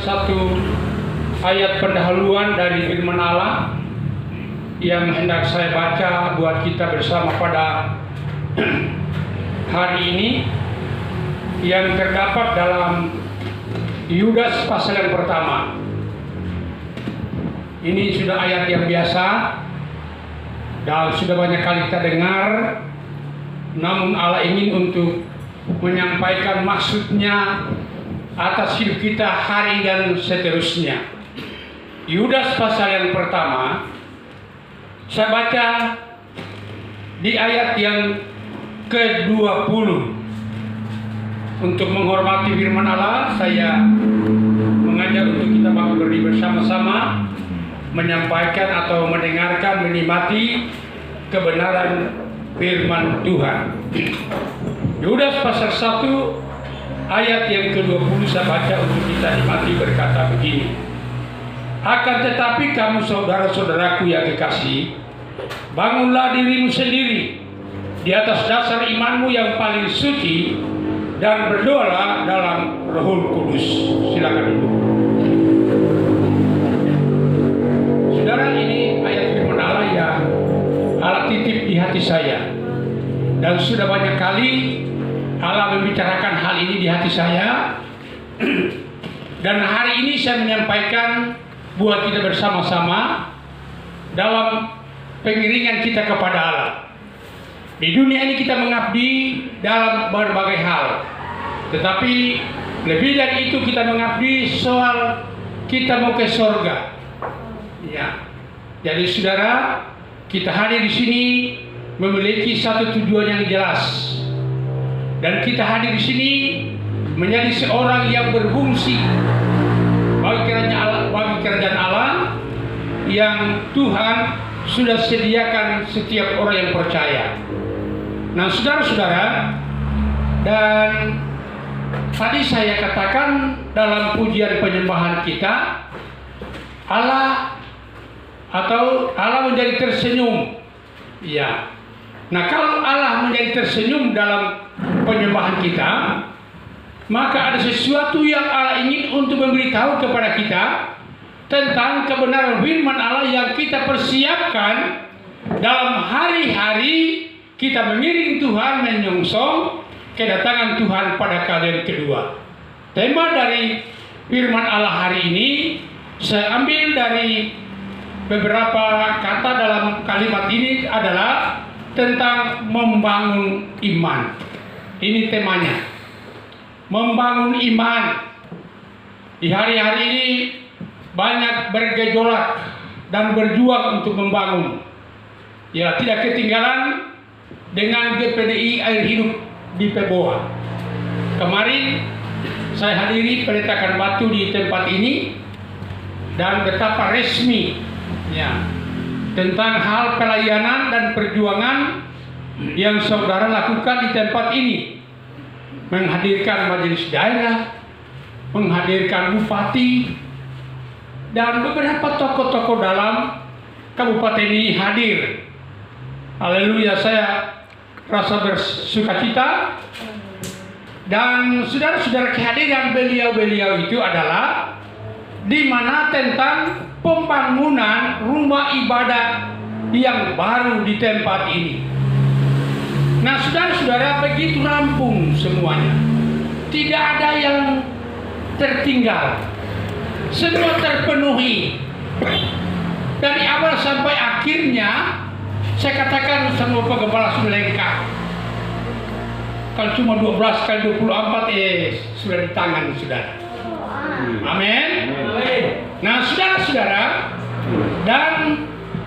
satu ayat pendahuluan dari firman Allah yang hendak saya baca buat kita bersama pada hari ini, yang terdapat dalam Yudas pasal yang pertama. Ini sudah ayat yang biasa dan sudah banyak kali kita dengar, namun Allah ingin untuk menyampaikan maksudnya atas hidup kita hari dan seterusnya. Yudas pasal yang pertama, saya baca di ayat yang ke-20. Untuk menghormati firman Allah, saya mengajak untuk kita berdiri bersama-sama menyampaikan atau mendengarkan, menikmati kebenaran firman Tuhan. Yudas pasal 1 ayat yang ke-20 saya baca untuk kita nikmati, berkata begini: akan tetapi kamu saudara-saudaraku yang kekasih, bangunlah dirimu sendiri di atas dasar imanmu yang paling suci dan berdoalah dalam Roh Kudus. Silakan ibu. Saudara, ini ayat firman Allah yang Allah titip di hati saya, dan sudah banyak kali Allah membicarakan hal ini di hati saya. Dan hari ini saya menyampaikan buat kita bersama-sama dalam pengiringan kita kepada Allah. Di dunia ini kita mengabdi dalam berbagai hal, tetapi lebih dari itu kita mengabdi soal kita mau ke surga. Ya, jadi saudara, kita hadir di sini memiliki satu tujuan yang jelas, dan kita hadir di sini menjadi seorang yang berfungsi bagi kerajaan Allah yang Tuhan sudah sediakan setiap orang yang percaya. Nah, saudara-saudara, dan tadi saya katakan dalam pujian penyembahan kita, Allah menjadi tersenyum. Ya. Nah, kalau Allah menjadi tersenyum dalam penyembahan kita, maka ada sesuatu yang Allah ingin untuk memberitahu kepada kita tentang kebenaran firman Allah yang kita persiapkan dalam hari-hari kita mengiring Tuhan menyongsong kedatangan Tuhan pada kali kedua. Tema dari firman Allah hari ini saya ambil dari beberapa kata dalam kalimat ini adalah tentang membangun iman. Ini temanya, membangun iman. Di hari-hari ini banyak bergejolak dan berjuang untuk membangun. Ya, tidak ketinggalan dengan GPDI air hidup di Peboa. Kemarin saya hadiri peletakan batu di tempat ini, dan betapa resmi ya tentang hal pelayanan dan perjuangan yang saudara lakukan di tempat ini, menghadirkan majelis daerah, menghadirkan bupati, dan beberapa tokoh-tokoh dalam kabupaten ini hadir. Haleluya, saya rasa bersukacita. Dan saudara-saudara, kehadiran beliau-beliau itu adalah di mana tentang pembangunan rumah ibadah yang baru di tempat ini. Nah, saudara-saudara, begitu rampung semuanya, tidak ada yang tertinggal, semua terpenuhi dari awal sampai akhirnya. Saya katakan semua penggembala sudah lengkap. Kalau cuma 12 kali 24 sudah di tangan saudara. Amin. Nah, saudara-saudara, dan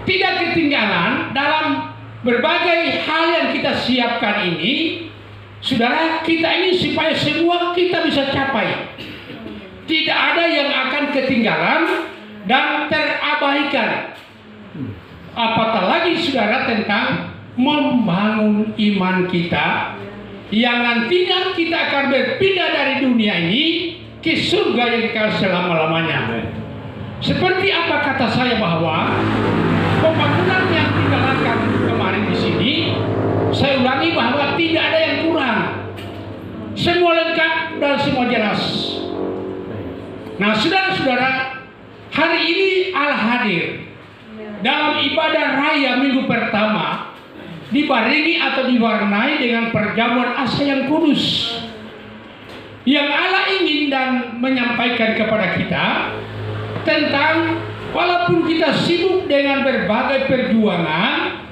tidak ketinggalan dalam berbagai hal yang kita siapkan ini, saudara, kita ini supaya semua kita bisa capai. Tidak ada yang akan ketinggalan dan terabaikan. Apatah lagi saudara tentang membangun iman kita yang nantinya kita akan berpindah dari dunia ini ke surga yang kekal selama-lamanya. Seperti apa kata saya bahwa pembangunan yang dijalankan kemarin di sini, saya ulangi bahwa tidak ada yang kurang, semua lengkap dan semua jelas. Nah, saudara-saudara, hari ini Allah hadir dalam ibadah raya minggu pertama, dibarengi atau diwarnai dengan perjamuan asa yang kudus, yang Allah ingin dan menyampaikan kepada kita tentang walaupun kita sibuk dengan berbagai perjuangan,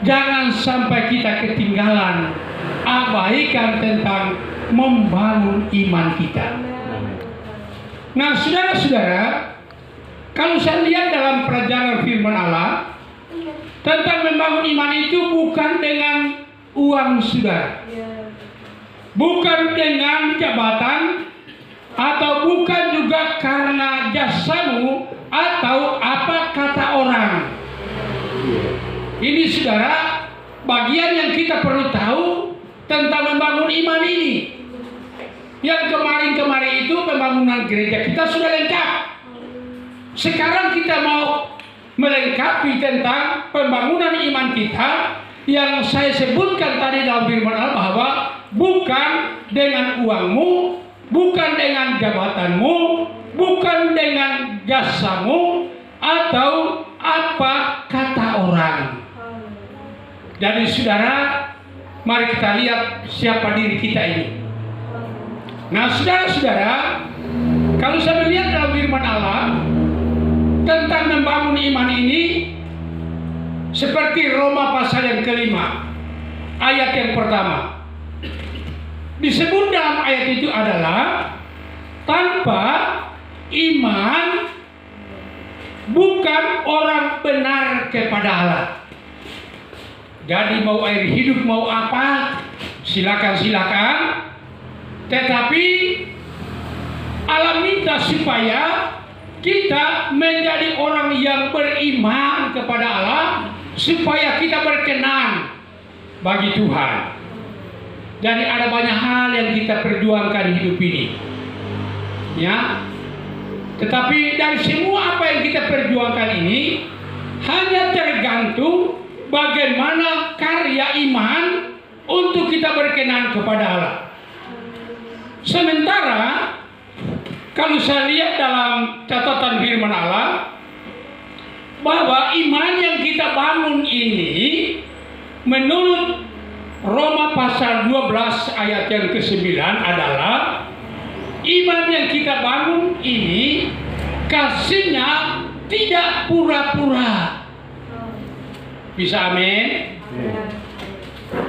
jangan sampai kita ketinggalan, abaikan tentang membangun iman kita. Nah, saudara-saudara, kalau saya lihat dalam pelajaran firman Allah tentang membangun iman itu bukan dengan uang saudara, bukan dengan jabatan, atau bukan juga karena jasamu atau apa kata orang. Ini saudara, bagian yang kita perlu tahu tentang membangun iman ini. Yang kemarin-kemarin itu pembangunan gereja kita sudah lengkap. Sekarang kita mau melengkapi tentang pembangunan iman kita yang saya sebutkan tadi dalam firman Allah, bahwa bukan dengan uangmu, bukan dengan jabatanmu, bukan dengan jasamu, atau apa kata orang. Jadi saudara, mari kita lihat siapa diri kita ini. Nah, saudara-saudara, kalau saya melihat dalam firman Allah tentang membangun iman ini, seperti Roma pasal yang kelima, ayat yang pertama, disebut dalam ayat itu adalah tanpa iman bukan orang benar kepada Allah. Jadi mau air hidup mau apa, silakan. Tetapi Allah minta supaya kita menjadi orang yang beriman kepada Allah, supaya kita berkenan bagi Tuhan. Jadi ada banyak hal yang kita perjuangkan hidup ini, ya. Tetapi dari semua apa yang kita perjuangkan ini hanya tergantung bagaimana karya iman untuk kita berkenan kepada Allah. Sementara kalau saya lihat dalam catatan firman Allah, bahwa iman yang kita bangun ini menurut Roma pasal 12 ayat yang ke-9 adalah iman yang kita bangun ini kasihnya tidak pura-pura. Bisa amin?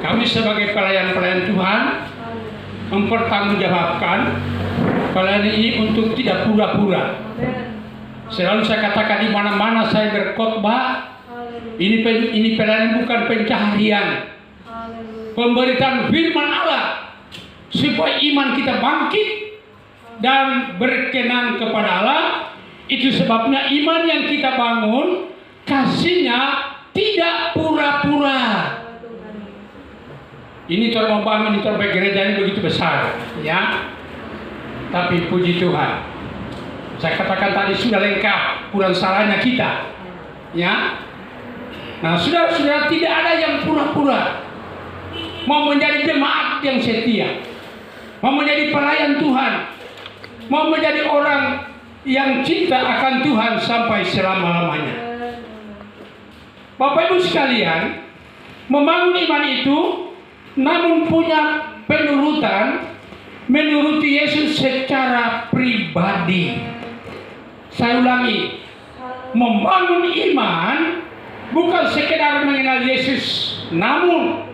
Kami sebagai pelayan-pelayan Tuhan mempertanggungjawabkan pelayanan ini untuk tidak pura-pura. Selalu saya katakan di mana-mana saya berkhotbah, ini pelayanan bukan pencaharian, pemberitaan firman Allah supaya iman kita bangkit dan berkenan kepada Allah. Itu sebabnya iman yang kita bangun kasihnya tidak pura-pura. Ini cara membangun, ini cara gereja ini begitu besar, ya. Tapi puji Tuhan, saya katakan tadi sudah lengkap, kurang salahnya kita, ya. Nah, sudah tidak ada yang pura-pura. Mau menjadi jemaat yang setia, mau menjadi pelayan Tuhan, mau menjadi orang yang cinta akan Tuhan sampai selama-lamanya. Bapak Ibu sekalian, membangun iman itu namun punya penurutan, menuruti Yesus secara pribadi. Saya ulangi, membangun iman bukan sekedar mengenal Yesus, namun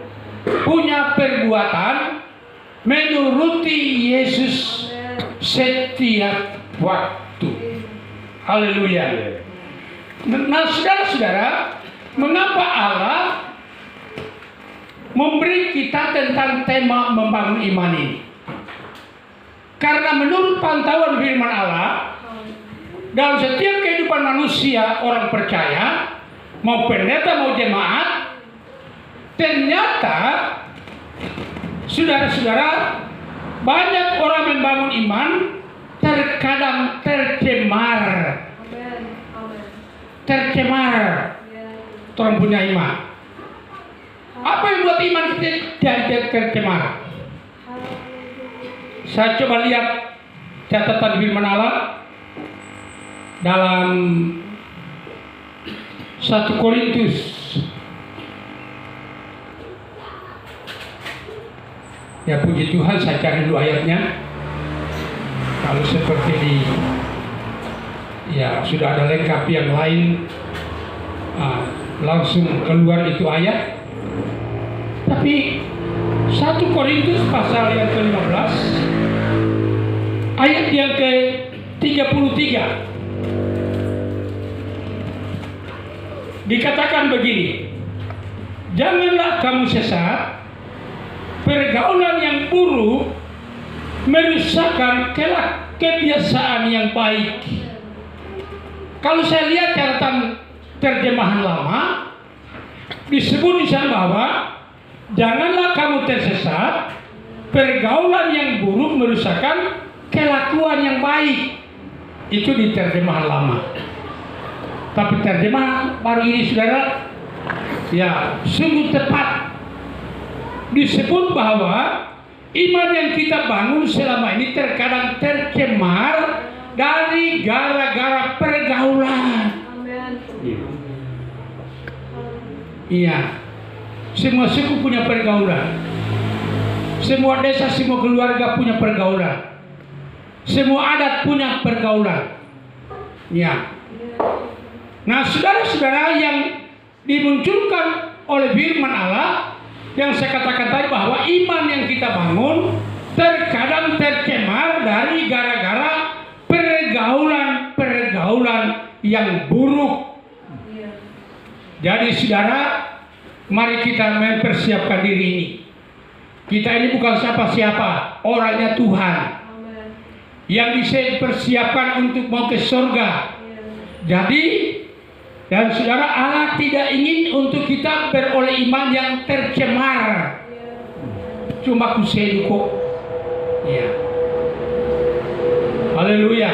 punya perbuatan menuruti Yesus setiap waktu. Haleluya. Nah, saudara-saudara, mengapa Allah memberi kita tentang tema membangun iman ini? Karena menurut pantauan firman Allah, dalam setiap kehidupan manusia, orang percaya, mau pendeta mau jemaat, ternyata saudara-saudara, banyak orang membangun iman terkadang tercemar. Orang punya iman. Apa yang buat iman kita jadi tercemar? Saya coba lihat catatan firman Allah dalam 1 Korintus ya, puji Tuhan, saya cari dulu ayatnya. Kalau seperti di ya sudah ada lengkap yang lain, langsung keluar itu ayat. Tapi 1 Korintus pasal yang ke-15 ayat yang ke-33 dikatakan begini, janganlah kamu sesat, pergaulan yang buruk merusakkan kebiasaan yang baik. Kalau saya lihat catatan terjemahan lama, disebut di sana bahwa janganlah kamu tersesat, pergaulan yang buruk merusakkan kelakuan yang baik. Itu di terjemahan lama. Tapi terjemahan baru ini, saudara, ya sungguh tepat. Disebut bahwa iman yang kita bangun selama ini terkadang tercemar dari gara-gara pergaulan. Iya, semua suku punya pergaulan, semua desa, semua keluarga punya pergaulan, semua adat punya pergaulan. Ya. Nah, saudara-saudara, yang dimunculkan oleh firman Allah yang saya katakan tadi, bahwa iman yang kita bangun terkadang tercemar dari gara-gara pergaulan yang buruk. Jadi saudara, mari kita mempersiapkan diri ini. Kita ini bukan siapa-siapa, orangnya Tuhan yang dipersiapkan untuk mau ke surga. Jadi, dan saudara, Allah tidak ingin untuk kita beroleh iman yang tercemar. Cuma kusedu kok. Ya. Haleluya.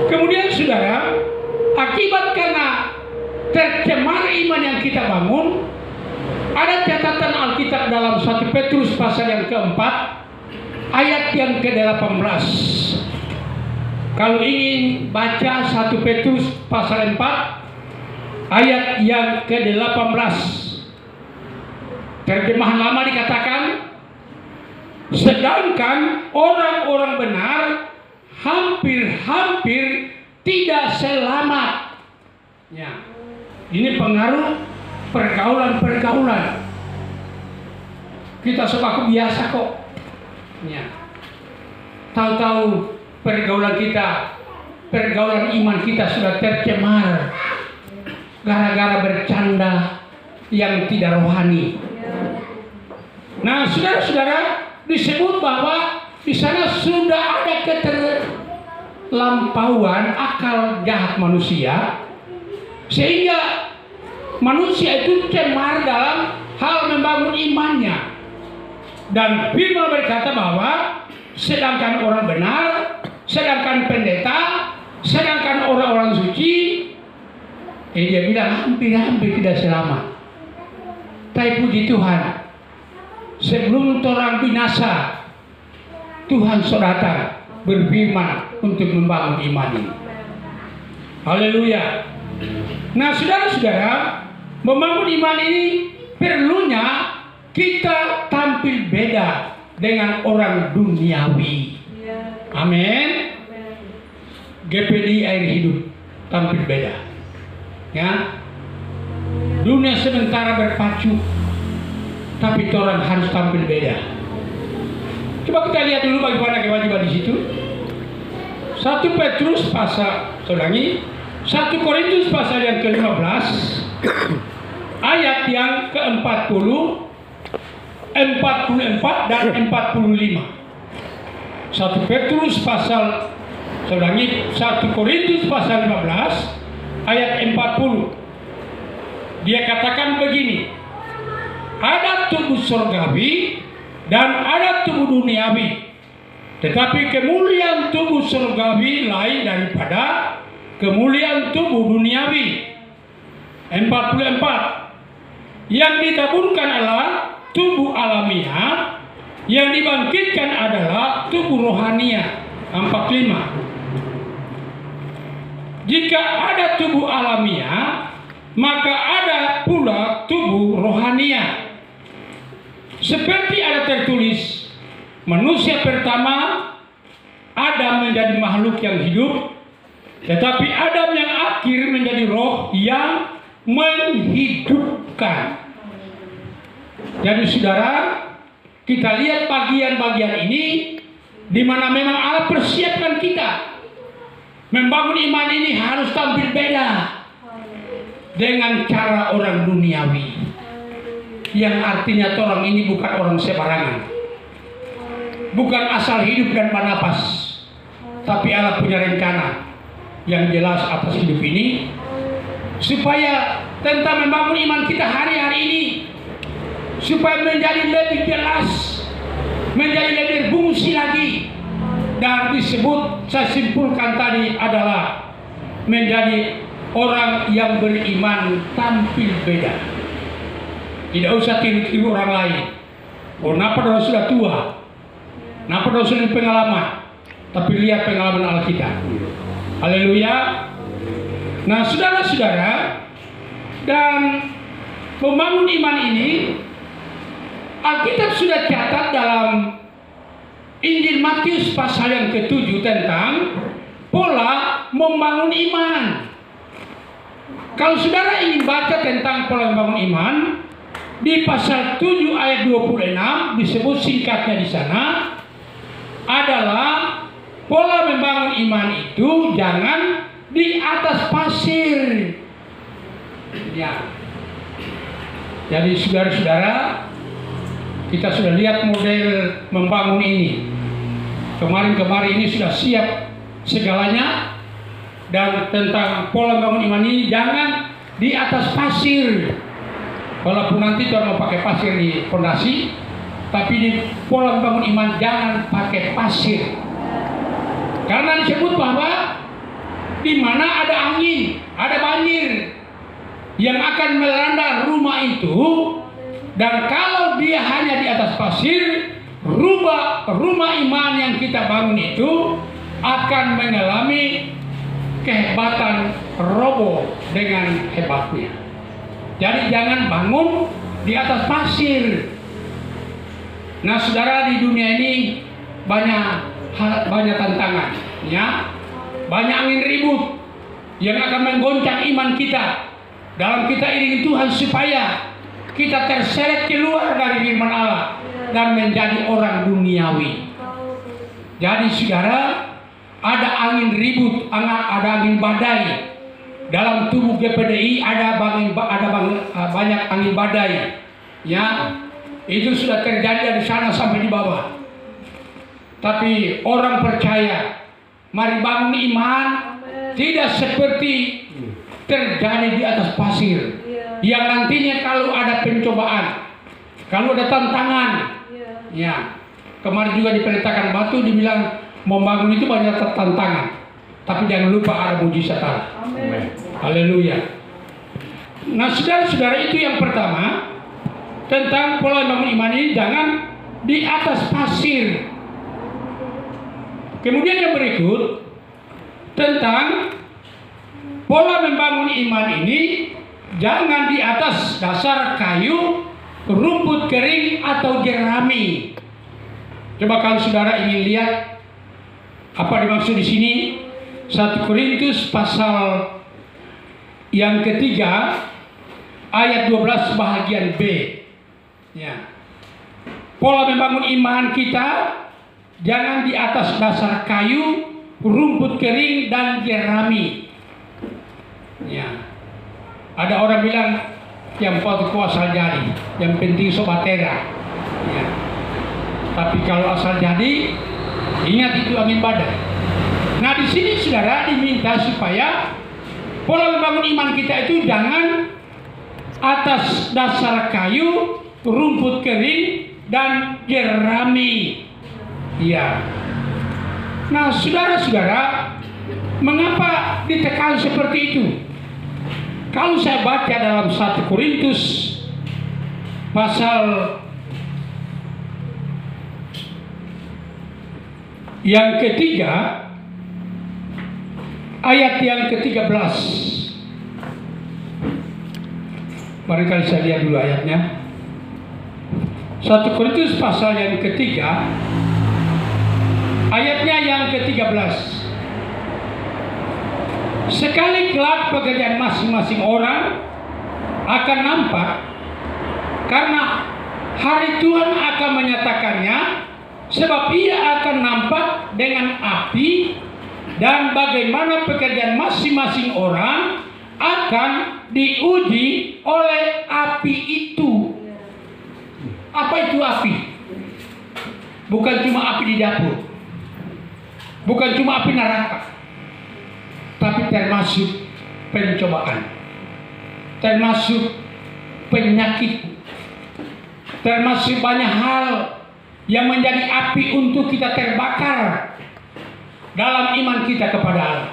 Kemudian saudara, akibat karena tercemar iman yang kita bangun, ada catatan Alkitab dalam 1 Petrus pasal yang keempat, ayat yang ke-18. Kalau ingin baca 1 Petrus pasal 4 ayat yang ke-18, terjemahan lama dikatakan, sedangkan orang-orang benar hampir-hampir tidak selamat. Ya, ini pengaruh pergaulan. Kita suka biasa kok. Ya. Tahu-tahu pergaulan iman kita sudah tercemar gara-gara bercanda yang tidak rohani. Nah, saudara-saudara, disebut bahwa di sana sudah ada keterlampauan akal jahat manusia, sehingga manusia itu cemar dalam hal membangun imannya. Dan firman berkata bahwa sedangkan orang benar, sedangkan pendeta, sedangkan orang-orang suci, dia bilang hampir-hampir tidak selamat. Tapi puji Tuhan, sebelum orang binasa, Tuhan sudah datang berfirman untuk membangun iman ini. Haleluya. Nah, saudara-saudara, membangun iman ini perlunya kita tampil beda dengan orang duniawi. Amin. GPD air hidup tampil beda. Ya. Dunia sementara berpacu, tapi orang harus tampil beda. Coba kita lihat dulu bagaimana kewajiban di situ. 1 Petrus pasal, 1 Korintus pasal yang ke-15 ayat yang ke-40, 44 dan 45. 1 Petrus pasal, 1 Korintus pasal 15 ayat 40. Dia katakan begini, ada tubuh surgawi dan ada tubuh duniawi, tetapi kemuliaan tubuh surgawi lain daripada kemuliaan tubuh duniawi. 44. Yang ditaburkan adalah tubuh alamiah, yang dibangkitkan adalah tubuh rohania. 45. jika ada tubuh alamiah, maka ada pula tubuh rohania. Seperti ada tertulis, manusia pertama Adam menjadi makhluk yang hidup, tetapi Adam yang akhir menjadi roh yang menghidupkan. Jadi saudara, kita lihat bagian-bagian ini di mana memang Allah persiapkan kita. Membangun iman ini harus tampil beda dengan cara orang duniawi, yang artinya orang ini bukan orang sembarangan, bukan asal hidup dan bernapas, tapi Allah punya rencana yang jelas atas hidup ini, supaya tentang membangun iman kita hari-hari ini, supaya menjadi lebih jelas, menjadi lebih berfungsi lagi. Dan disebut, saya simpulkan tadi, adalah menjadi orang yang beriman tampil beda. Tidak usah tiru-tiru orang lain. Oh, kenapa orang sudah tua? Kenapa orang sudah pengalaman? Tapi lihat pengalaman Alkitab. Haleluya. Nah, saudara-saudara, dan membangun iman ini, Alkitab sudah catat dalam Injil Matius pasal yang ke-7 tentang pola membangun iman. Kalau saudara ingin baca tentang pola membangun iman, di pasal 7 ayat 26 disebut singkatnya di sana adalah pola membangun iman itu jangan di atas pasir. Ya. Jadi saudara-saudara, kita sudah lihat model membangun ini. Kemarin-kemarin ini sudah siap segalanya. Dan tentang pola membangun iman ini jangan di atas pasir. Walaupun nanti Tuhan mau pakai pasir di fondasi, tapi di pola membangun iman jangan pakai pasir. Karena disebut bahwa di mana ada angin, ada banjir yang akan melanda rumah itu, dan kalau dia hanya di atas pasir, rumah iman yang kita bangun itu akan mengalami kehebatan roboh dengan hebatnya. Jadi jangan bangun di atas pasir. Nah, saudara, di dunia ini banyak tantangan, ya, banyak angin ribut yang akan menggoncang iman kita dalam kita iringi Tuhan supaya kita terseret keluar dari firman Allah dan menjadi orang duniawi. Jadi saudara, ada angin ribut, ada angin badai. Dalam tubuh GPDI ada banyak angin badai. Ya, itu sudah terjadi dari sana sampai di bawah. Tapi orang percaya, mari bangun iman, tidak seperti terjadi di atas pasir. Yang nantinya kalau ada pencobaan, kalau ada tantangan, ya, kemarin juga diperintahkan batu, dibilang membangun itu banyak tantangan, tapi jangan lupa ada mujizat Allah. Haleluya. Nah, saudara-saudara, itu yang pertama tentang pola membangun iman ini jangan di atas pasir. Kemudian yang berikut tentang pola membangun iman ini jangan di atas dasar kayu, rumput kering atau jerami. Coba kalau saudara ingin lihat apa dimaksud di sini, 1 Korintus pasal yang ketiga ayat 12 bahagian B. Ya. Pola membangun iman kita jangan di atas dasar kayu, rumput kering dan jerami. Ya. Ada orang bilang yang pokok asal jadi, yang penting sobatera. Ya. Tapi kalau asal jadi, ingat itu angin badai. Nah, di sini saudara diminta supaya pola membangun iman kita itu jangan atas dasar kayu, rumput kering dan jerami. Ya. Nah, saudara-saudara, mengapa ditekan seperti itu? Kalau saya baca dalam 1 Korintus pasal yang ketiga ayat yang ke-13. Mari saya lihat dulu ayatnya. 1 Korintus pasal yang ketiga, ayatnya yang ke-13. Sekali kelak pekerjaan masing-masing orang akan nampak, karena hari Tuhan akan menyatakannya, sebab ia akan nampak dengan api, dan bagaimana pekerjaan masing-masing orang akan diuji oleh api itu. Apa itu api? Bukan cuma api di dapur, bukan cuma api neraka, tapi termasuk pencobaan, termasuk penyakit, termasuk banyak hal yang menjadi api untuk kita terbakar dalam iman kita kepada Allah.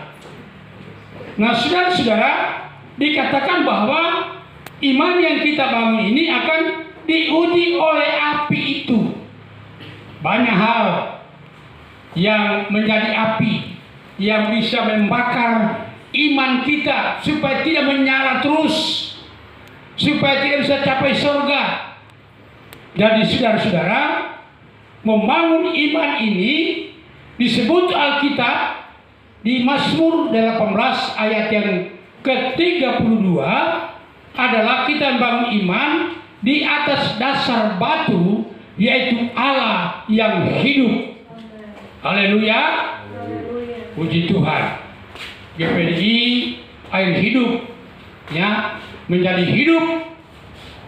Nah, saudara-saudara, dikatakan bahwa iman yang kita bangun ini akan diuji oleh api itu. Banyak hal yang menjadi api yang bisa membakar iman kita supaya tidak menyala terus, supaya tidak bisa capai surga. Jadi saudara-saudara, membangun iman ini disebut Alkitab di Mazmur 18 ayat yang ke-32 adalah kita membangun iman di atas dasar batu, yaitu Allah yang hidup. Haleluya. Puji Tuhan. GPDI air hidup, ya, menjadi hidup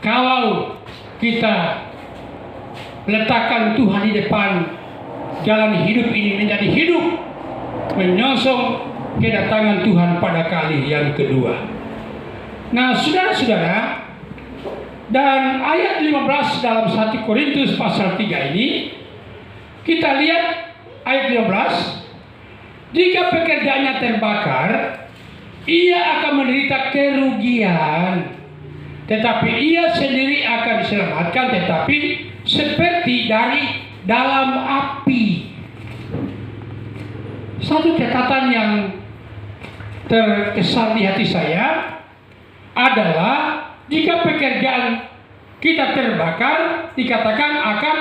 kalau kita letakkan Tuhan di depan. Jalan hidup ini menjadi hidup, menyongsong kedatangan Tuhan pada kali yang kedua. Nah, saudara-saudara, dan ayat 15 dalam 1 Korintus pasal 3 ini, kita lihat ayat 15. Jika pekerjaannya terbakar, ia akan menderita kerugian, tetapi ia sendiri akan diselamatkan, tetapi seperti dari dalam api. Satu catatan yang terkesan di hati saya adalah jika pekerjaan kita terbakar, dikatakan akan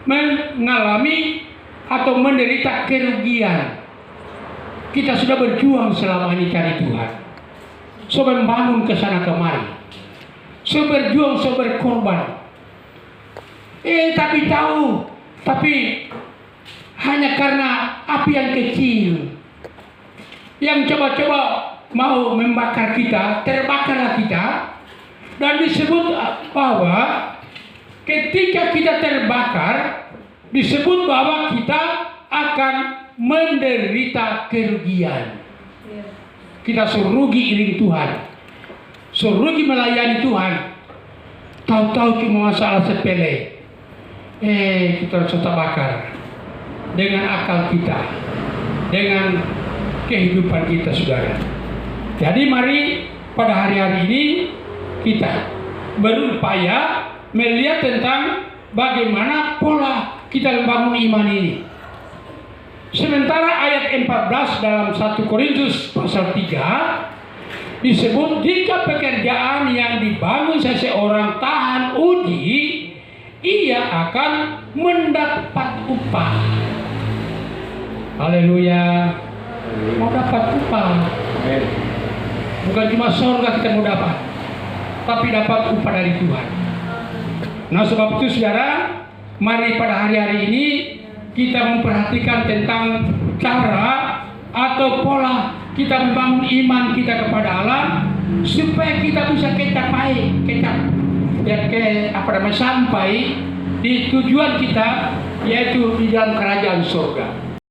mengalami atau menderita kerugian. Kita sudah berjuang selama ini cari Tuhan, sudah membangun ke sana kemari, sudah berjuang, sudah berkorban. Tapi hanya karena api yang kecil yang coba-coba mau membakar kita, terbakarlah kita. Dan disebut bahwa ketika kita terbakar, disebut bahwa kita akan menderita kerugian. Kita suruh rugi iring Tuhan, suruh rugi melayani Tuhan. Tahu-tahu cuma masalah sepele, kita harus terbakar dengan akal kita, dengan kehidupan kita, saudara. Jadi mari pada hari-hari ini kita berupaya melihat tentang bagaimana pola kita membangun iman ini. Sementara ayat 14 dalam 1 Korintus pasal 3 disebut, jika pekerjaan yang dibangun seseorang tahan uji, ia akan mendapat upah. Haleluya. Mau dapat upah. Bukan cuma surga kita mau dapat, tapi dapat upah dari Tuhan. Nah, sebab itu saudara, mari pada hari-hari ini kita memperhatikan tentang cara atau pola kita membangun iman kita kepada Allah, supaya kita bisa sampai di tujuan kita, yaitu di dalam kerajaan surga.